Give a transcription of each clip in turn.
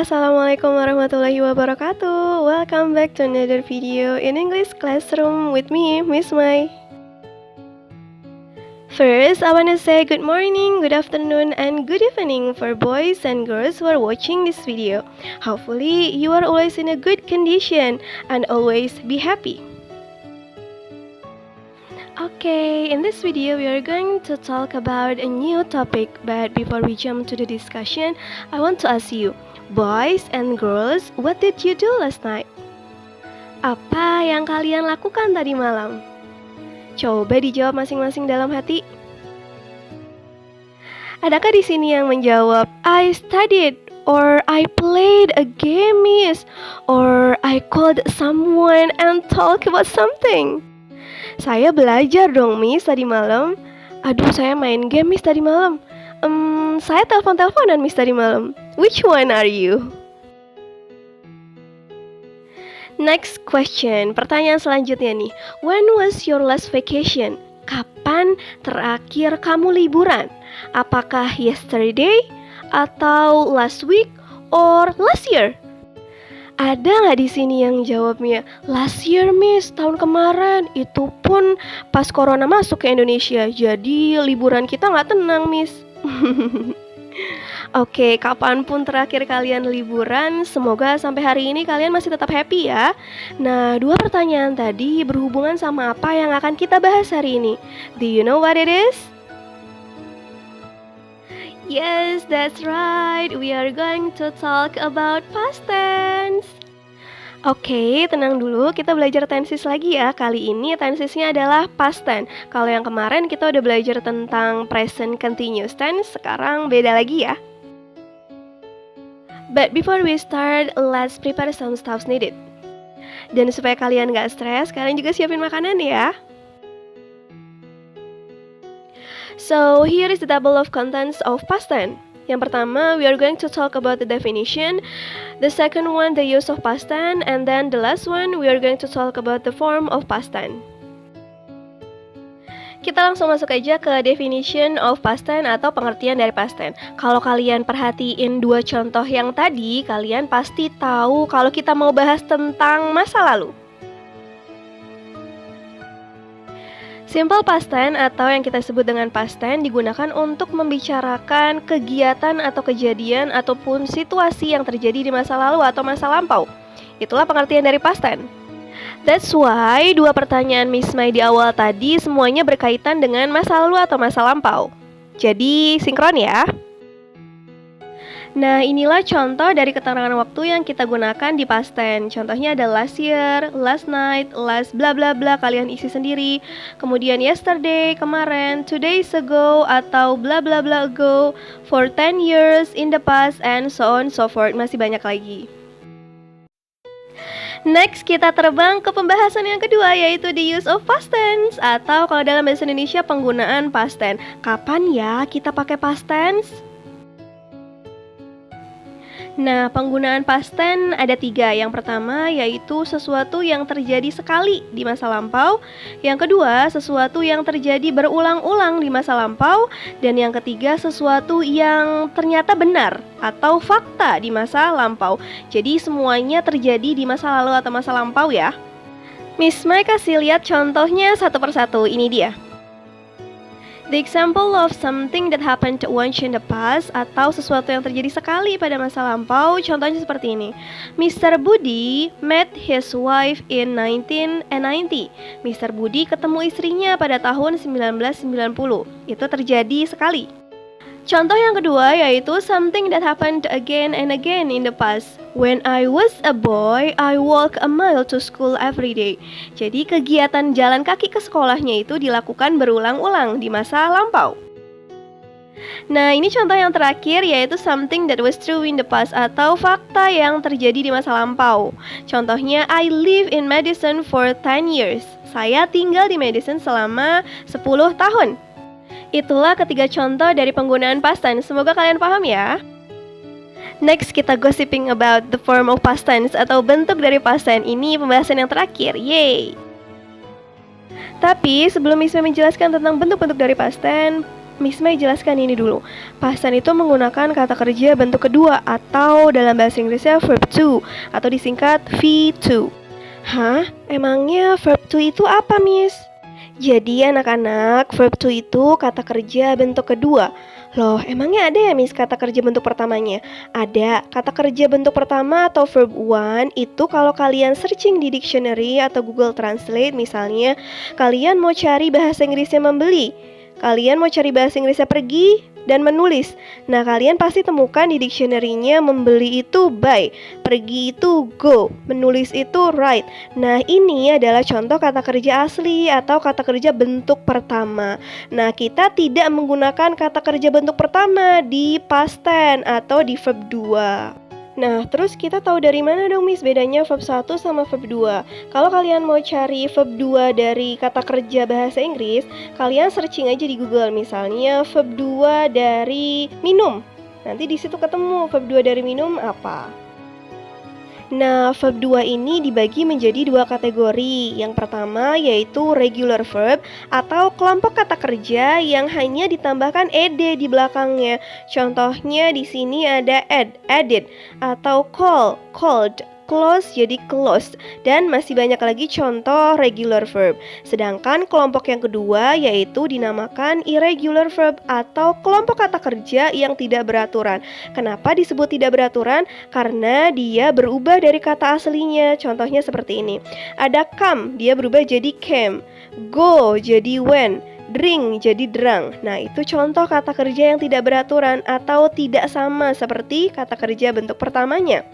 Assalamualaikum warahmatullahi wabarakatuh. Welcome back to another video in English Classroom with me, Miss Mai. First, I want to say good morning, good afternoon, and good evening for boys and girls who are watching this video. Hopefully, you are always in a good condition and always be happy. Okay, in this video we are going to talk about a new topic, but before we jump to the discussion, I want to ask you, boys and girls, what did you do last night? Apa yang kalian lakukan tadi malam? Coba dijawab masing-masing dalam hati. Adakah di sini yang menjawab, I studied, or I played a game, miss, or I called someone and talk about something? Saya belajar dong, miss, tadi malam. Aduh, saya main game, miss, tadi malam. Saya telepon-teleponan, miss, tadi malam. Which one are you? Next question, pertanyaan selanjutnya nih. When was your last vacation? Kapan terakhir kamu liburan? Apakah yesterday, atau last week, or last year? Ada nggak di sini yang jawabnya last year, miss, tahun kemarin? Itu pun pas corona masuk ke Indonesia, jadi liburan kita nggak tenang, miss. Oke, kapanpun terakhir kalian liburan, semoga sampai hari ini kalian masih tetap happy ya. Nah, dua pertanyaan tadi berhubungan sama apa yang akan kita bahas hari ini. Do you know what it is? Yes, that's right. We are going to talk about past tense. Oke, tenang dulu. Kita belajar tenses lagi ya. Kali ini tensesnya adalah past tense. Kalau yang kemarin kita udah belajar tentang present continuous tense, sekarang beda lagi ya. But before we start, let's prepare some stuff needed. Dan supaya kalian gak stres, kalian juga siapin makanan ya. So, here is the table of contents of past tense. Yang pertama, we are going to talk about the definition. The second one, the use of past tense. And then the last one, we are going to talk about the form of past tense. Kita langsung masuk aja ke definition of past tense atau pengertian dari past tense. Kalau kalian perhatiin dua contoh yang tadi, kalian pasti tahu kalau kita mau bahas tentang masa lalu. Simple past tense atau yang kita sebut dengan past tense digunakan untuk membicarakan kegiatan atau kejadian ataupun situasi yang terjadi di masa lalu atau masa lampau. Itulah pengertian dari past tense. That's why dua pertanyaan Miss Mai di awal tadi semuanya berkaitan dengan masa lalu atau masa lampau. Jadi sinkron ya. Nah, inilah contoh dari keterangan waktu yang kita gunakan di past tense. Contohnya ada last year, last night, last bla bla bla, kalian isi sendiri. Kemudian yesterday, kemarin, 2 days ago, atau bla bla bla ago, for 10 years, in the past, and so on so forth. Masih banyak lagi. Next, kita terbang ke pembahasan yang kedua, yaitu the use of past tense, atau kalau dalam bahasa Indonesia penggunaan past tense. Kapan ya kita pakai past tense? Nah, penggunaan past tense ada 3. Yang pertama yaitu sesuatu yang terjadi sekali di masa lampau. Yang kedua, sesuatu yang terjadi berulang-ulang di masa lampau. Dan yang ketiga, sesuatu yang ternyata benar atau fakta di masa lampau. Jadi semuanya terjadi di masa lalu atau masa lampau ya. Miss Mai kasih lihat contohnya satu persatu. Ini dia. The example of something that happened once in the past atau sesuatu yang terjadi sekali pada masa lampau, contohnya seperti ini. Mr. Budi met his wife in 1990. Mr. Budi ketemu istrinya pada tahun 1990. Itu terjadi sekali. Contoh yang kedua yaitu something that happened again and again in the past. When I was a boy, I walk a mile to school every day. Jadi kegiatan jalan kaki ke sekolahnya itu dilakukan berulang-ulang di masa lampau. Nah, ini contoh yang terakhir yaitu something that was true in the past atau fakta yang terjadi di masa lampau. Contohnya, I live in Madison for 10 years. Saya tinggal di Madison selama 10 tahun. Itulah ketiga contoh dari penggunaan past tense. Semoga kalian paham ya. Next, kita gossiping about the form of past tense atau bentuk dari past tense. Ini pembahasan yang terakhir. Yeay. Tapi sebelum Miss Mai menjelaskan tentang bentuk-bentuk dari past tense, Miss Mei jelaskan ini dulu. Past tense itu menggunakan kata kerja bentuk kedua atau dalam bahasa Inggrisnya verb to atau disingkat V2. Hah? Emangnya verb to itu apa, Miss? Jadi anak-anak, verb to itu kata kerja bentuk kedua. Loh, emangnya ada ya, Miss, kata kerja bentuk pertamanya? Ada. Kata kerja bentuk pertama atau verb one itu kalau kalian searching di dictionary atau Google Translate misalnya, kalian mau cari bahasa Inggrisnya membeli, kalian mau cari bahasa Inggrisnya pergi dan menulis. Nah, kalian pasti temukan di dictionary-nya membeli itu buy, pergi itu go, menulis itu write. Nah, ini adalah contoh kata kerja asli atau kata kerja bentuk pertama. Nah, kita tidak menggunakan kata kerja bentuk pertama di past tense atau di verb 2. Nah, terus kita tahu dari mana dong, Miss, bedanya verb 1 sama verb 2? Kalau kalian mau cari verb 2 dari kata kerja bahasa Inggris, kalian searching aja di Google, misalnya verb 2 dari minum. Nanti di situ ketemu verb 2 dari minum apa. Nah, verb 2 ini dibagi menjadi dua kategori. Yang pertama yaitu regular verb atau kelompok kata kerja yang hanya ditambahkan ed di belakangnya. Contohnya di sini ada added atau called, close jadi closed, dan masih banyak lagi contoh regular verb. Sedangkan kelompok yang kedua yaitu dinamakan irregular verb atau kelompok kata kerja yang tidak beraturan. Kenapa disebut tidak beraturan? Karena dia berubah dari kata aslinya. Contohnya seperti ini. Ada come, dia berubah jadi came. Go jadi went. Drink jadi drunk. Nah, itu contoh kata kerja yang tidak beraturan atau tidak sama seperti kata kerja bentuk pertamanya.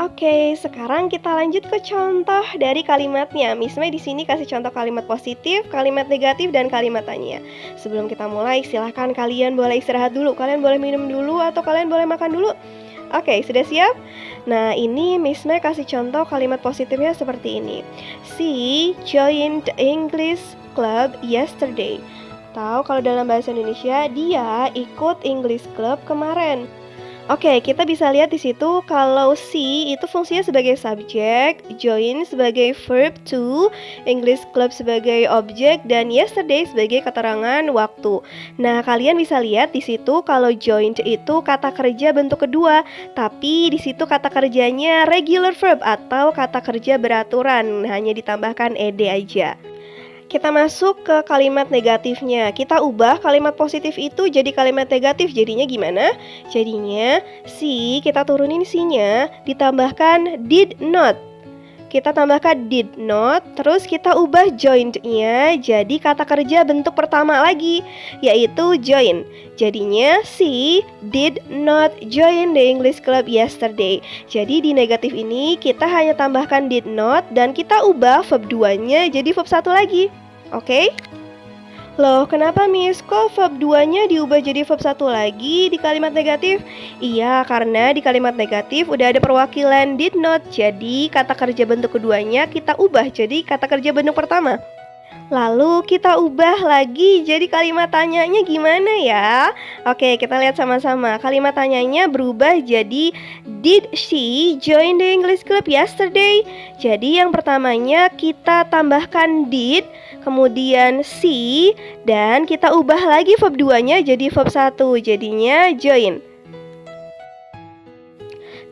Oke, sekarang kita lanjut ke contoh dari kalimatnya. Miss Mei di sini kasih contoh kalimat positif, kalimat negatif, dan kalimat tanya. Sebelum kita mulai, silahkan kalian boleh istirahat dulu. Kalian boleh minum dulu atau kalian boleh makan dulu. Oke, sudah siap? Nah, ini Miss Mei kasih contoh kalimat positifnya seperti ini. She joined English club yesterday. Atau kalau dalam bahasa Indonesia, dia ikut English club kemarin. Oke, kita bisa lihat di situ kalau she itu fungsinya sebagai subjek, join sebagai verb to, English club sebagai objek, dan yesterday sebagai keterangan waktu. Nah, kalian bisa lihat di situ kalau join itu kata kerja bentuk kedua, tapi di situ kata kerjanya regular verb atau kata kerja beraturan, hanya ditambahkan ed aja. Kita masuk ke kalimat negatifnya. Kita ubah kalimat positif itu jadi kalimat negatif. Jadinya gimana? Jadinya kita turunin nya, ditambahkan did not. Kita tambahkan did not, terus kita ubah joined-nya jadi kata kerja bentuk pertama lagi, yaitu join. Jadinya she did not join the English club yesterday. Jadi di negatif ini kita hanya tambahkan did not dan kita ubah verb 2-nya jadi verb 1 lagi. Oke? Loh, kenapa, Miss? Kok verb 2-nya diubah jadi verb 1 lagi di kalimat negatif? Iya, karena di kalimat negatif udah ada perwakilan did not. Jadi kata kerja bentuk keduanya kita ubah jadi kata kerja bentuk pertama. Lalu kita ubah lagi jadi kalimat tanyanya gimana ya? Oke, kita lihat sama-sama. Kalimat tanyanya berubah jadi did she join the English club yesterday? Jadi yang pertamanya kita tambahkan did, kemudian she, dan kita ubah lagi verb 2-nya jadi verb 1. Jadinya join.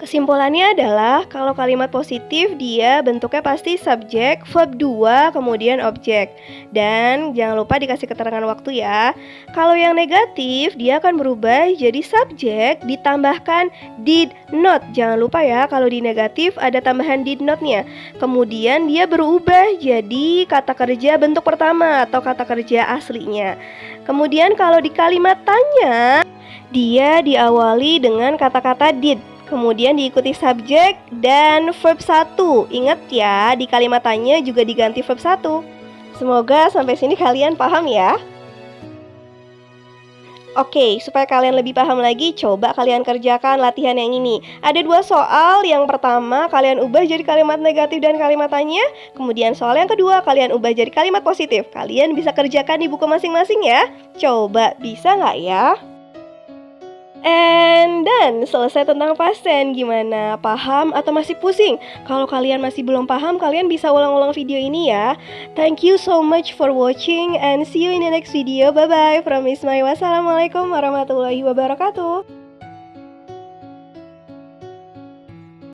Kesimpulannya adalah kalau kalimat positif dia bentuknya pasti subjek, verb 2, kemudian objek. Dan jangan lupa dikasih keterangan waktu ya. Kalau yang negatif dia akan berubah jadi subjek ditambahkan did not. Jangan lupa ya, kalau di negatif ada tambahan did not-nya. Kemudian dia berubah jadi kata kerja bentuk pertama atau kata kerja aslinya. Kemudian kalau di kalimat tanya dia diawali dengan kata-kata did, kemudian diikuti subjek dan verb 1. Ingat ya, di kalimat tanya juga diganti verb 1. Semoga sampai sini kalian paham ya. Oke, supaya kalian lebih paham lagi, coba kalian kerjakan latihan yang ini. Ada 2 soal. Yang pertama, kalian ubah jadi kalimat negatif dan kalimat tanya. Kemudian soal yang kedua, kalian ubah jadi kalimat positif. Kalian bisa kerjakan di buku masing-masing ya. Coba, bisa nggak ya? And then, selesai tentang past tense. Gimana? Paham atau masih pusing? Kalau kalian masih belum paham, kalian bisa ulang-ulang video ini ya. Thank you so much for watching and see you in the next video. Bye-bye from Ismail. Wassalamualaikum warahmatullahi wabarakatuh.